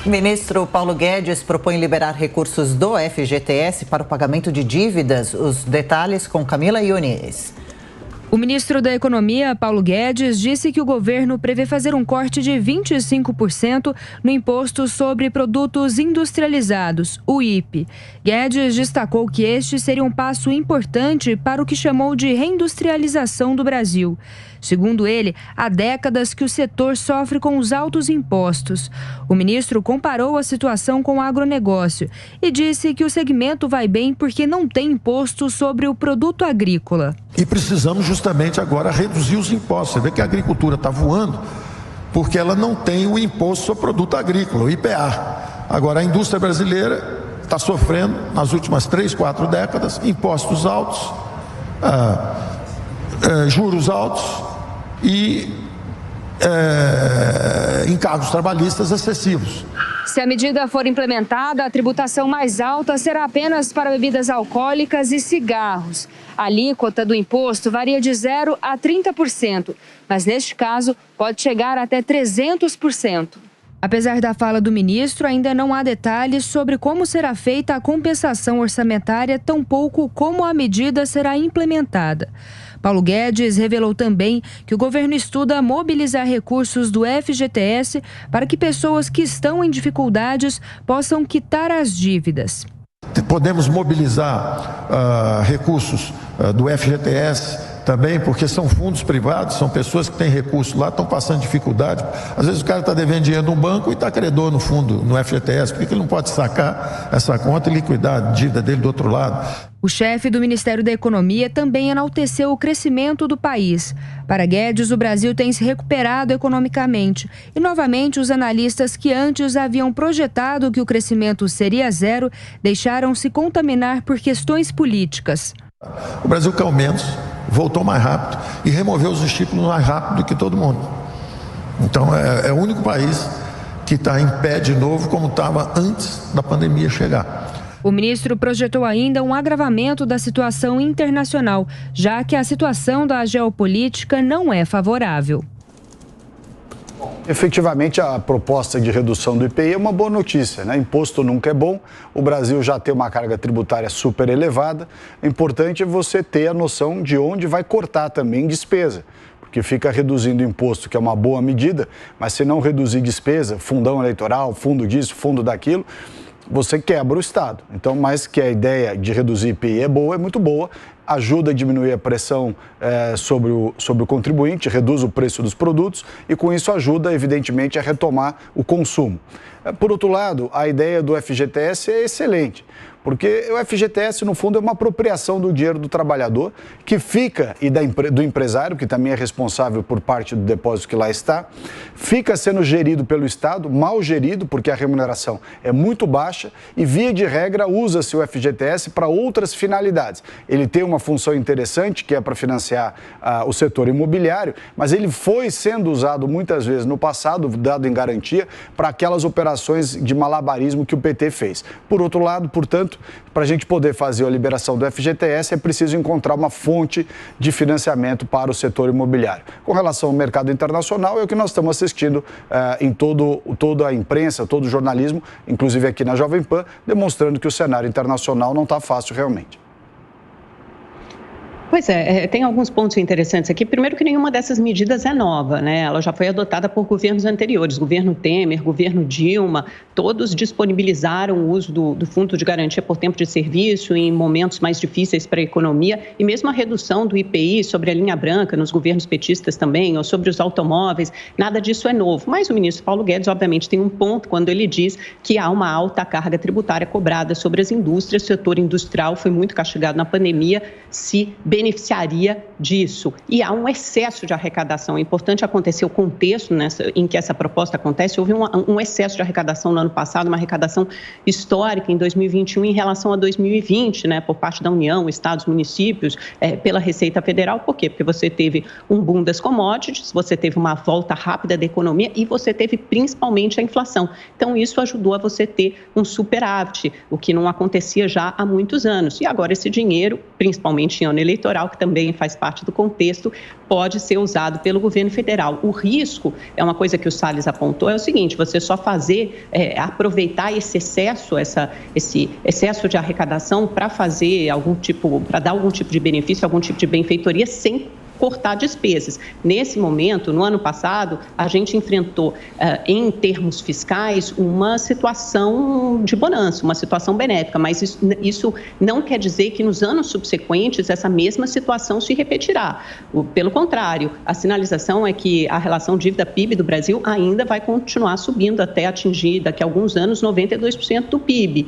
O ministro Paulo Guedes propõe liberar recursos do FGTS para o pagamento de dívidas. Os detalhes com Camila Yunis. O ministro da Economia, Paulo Guedes, disse que o governo prevê fazer um corte de 25% no imposto sobre produtos industrializados, o IPI. Guedes destacou que este seria um passo importante para o que chamou de reindustrialização do Brasil. Segundo ele, há décadas que o setor sofre com os altos impostos. O ministro comparou a situação com o agronegócio e disse que o segmento vai bem porque não tem imposto sobre o produto agrícola. E precisamos justamente agora reduzir os impostos. Você vê que a agricultura está voando porque ela não tem o imposto sobre produto agrícola, o IPA. Agora a indústria brasileira está sofrendo, nas últimas 3, 4 décadas, impostos altos, juros altos e encargos trabalhistas excessivos. Se a medida for implementada, a tributação mais alta será apenas para bebidas alcoólicas e cigarros. A alíquota do imposto varia de 0% a 30%, mas neste caso pode chegar até 300%. Apesar da fala do ministro, ainda não há detalhes sobre como será feita a compensação orçamentária, tampouco como a medida será implementada. Paulo Guedes revelou também que o governo estuda mobilizar recursos do FGTS para que pessoas que estão em dificuldades possam quitar as dívidas. Podemos mobilizar recursos do FGTS também, porque são fundos privados, são pessoas que têm recursos lá, estão passando dificuldade. Às vezes o cara está devendo dinheiro num banco e está credor no fundo, no FGTS. Por que ele não pode sacar essa conta e liquidar a dívida dele do outro lado? O chefe do Ministério da Economia também enalteceu o crescimento do país. Para Guedes, o Brasil tem se recuperado economicamente. E, novamente, os analistas que antes haviam projetado que o crescimento seria zero deixaram se contaminar por questões políticas. O Brasil caiu menos, voltou mais rápido e removeu os estímulos mais rápido do que todo mundo. Então, é o único país que está em pé de novo como estava antes da pandemia chegar. O ministro projetou ainda um agravamento da situação internacional, já que a situação da geopolítica não é favorável. Efetivamente, a proposta de redução do IPI é uma boa notícia, né? Imposto nunca é bom, o Brasil já tem uma carga tributária super elevada. O importante é você ter a noção de onde vai cortar também despesa, porque fica reduzindo imposto, que é uma boa medida, mas se não reduzir despesa, fundão eleitoral, fundo disso, fundo daquilo, você quebra o Estado. Então, mais que a ideia de reduzir IPI é boa, é muito boa, ajuda a diminuir a pressão sobre o contribuinte, reduz o preço dos produtos e, com isso, ajuda, evidentemente, a retomar o consumo. Por outro lado, a ideia do FGTS é excelente, porque o FGTS, no fundo, é uma apropriação do dinheiro do trabalhador que fica, e do empresário, que também é responsável por parte do depósito que lá está, fica sendo gerido pelo Estado, mal gerido, porque a remuneração é muito baixa e, via de regra, usa-se o FGTS para outras finalidades. Ele tem uma função interessante, que é para financiar o setor imobiliário, mas ele foi sendo usado muitas vezes no passado, dado em garantia, para aquelas operações de malabarismo que o PT fez. Por outro lado, portanto, para a gente poder fazer a liberação do FGTS, é preciso encontrar uma fonte de financiamento para o setor imobiliário. Com relação ao mercado internacional, é o que nós estamos assistindo em toda a imprensa, todo o jornalismo, inclusive aqui na Jovem Pan, demonstrando que o cenário internacional não está fácil realmente. Pois é, tem alguns pontos interessantes aqui. Primeiro que nenhuma dessas medidas é nova, né? Ela já foi adotada por governos anteriores, governo Temer, governo Dilma, todos disponibilizaram o uso do Fundo de Garantia por Tempo de Serviço em momentos mais difíceis para a economia e mesmo a redução do IPI sobre a linha branca nos governos petistas também, ou sobre os automóveis, nada disso é novo. Mas o ministro Paulo Guedes, obviamente, tem um ponto quando ele diz que há uma alta carga tributária cobrada sobre as indústrias, o setor industrial foi muito castigado na pandemia, se beneficiaria disso. E há um excesso de arrecadação. É importante acontecer o contexto em que essa proposta acontece. Houve um excesso de arrecadação no ano passado, uma arrecadação histórica em 2021 em relação a 2020, né, por parte da União, estados, municípios, pela Receita Federal. Por quê? Porque você teve um boom das commodities, você teve uma volta rápida da economia e você teve principalmente a inflação. Então, isso ajudou a você ter um superávit, o que não acontecia já há muitos anos. E agora esse dinheiro, principalmente em ano eleitoral, eleitoral, que também faz parte do contexto, pode ser usado pelo governo federal. O risco, é uma coisa que o Salles apontou, é o seguinte: você só aproveitar esse excesso de arrecadação para fazer para dar algum tipo de benefício, algum tipo de benfeitoria sem cortar despesas. Nesse momento, no ano passado, a gente enfrentou, em termos fiscais, uma situação de bonança, uma situação benéfica, mas isso não quer dizer que nos anos subsequentes essa mesma situação se repetirá. Pelo contrário, a sinalização é que a relação dívida-PIB do Brasil ainda vai continuar subindo até atingir, daqui a alguns anos, 92% do PIB.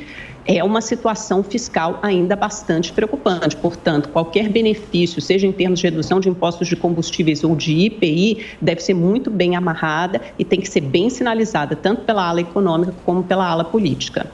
É uma situação fiscal ainda bastante preocupante. Portanto, qualquer benefício, seja em termos de redução de impostos de combustíveis ou de IPI, deve ser muito bem amarrada e tem que ser bem sinalizada, tanto pela ala econômica como pela ala política.